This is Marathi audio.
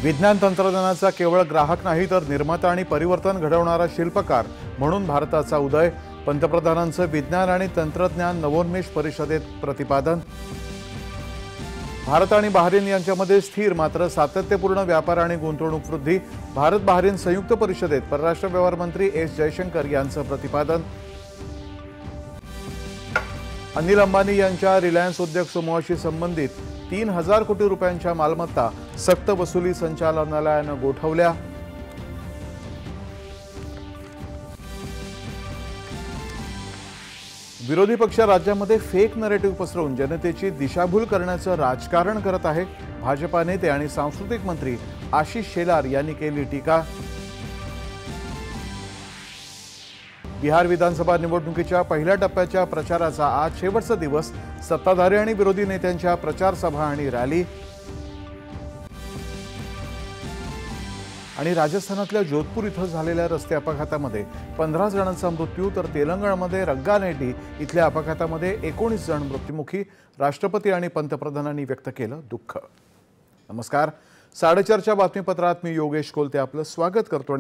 विज्ञान तंत्रज्ञानाचा केवळ ग्राहक नाही तर निर्माता आणि परिवर्तन घडवणारा शिल्पकार म्हणून भारताचा उदय। पंतप्रधानांचं विज्ञान आणि तंत्रज्ञान नवोन्मेष परिषदेत प्रतिपादन। भारत आणि बहरीन यांच्यामध्ये स्थिर मात्र सातत्यपूर्ण व्यापार आणि गुंतवणूक वृद्धी। भारत बहरीन संयुक्त परिषदेत परराष्ट्र व्यवहार मंत्री एस जयशंकर यांचं प्रतिपादन। अनिल अंबानी यांच्या रिलायन्स उद्योग समूहाशी संबंधित 3000 कोटी रुपयांच्या मालमत्ता सक्तवसुली संचालनालयानं गोठवल्या। विरोधी पक्ष राज्यामध्ये फेक नरेटिव्ह पसरवून जनतेची दिशाभूल करण्याचं राजकारण करत आहे। भाजपा नेते आणि सांस्कृतिक मंत्री आशिष शेलार यांनी केली टीका। बिहार विधानसभा निवडणुकीच्या पहिल्या टप्प्याच्या प्रचाराचा आज शेवटचा दिवस। सत्ताधारी आणि विरोधी नेत्यांच्या प्रचार सभा आणि रॅली। आणि राजस्थानातल्या जोधपूर इथं झालेल्या रस्ते अपघातामध्ये 15 जणांचा मृत्यू तर तेलंगणामध्ये रंगारेड्डी इथल्या अपघातामध्ये 19 जण मृत्युमुखी। राष्ट्रपती आणि पंतप्रधानांनी व्यक्त केलं दुःख। नमस्कार, 4:30च्या बातमीपत्रात मी योगेश कोलते आपलं स्वागत करतो।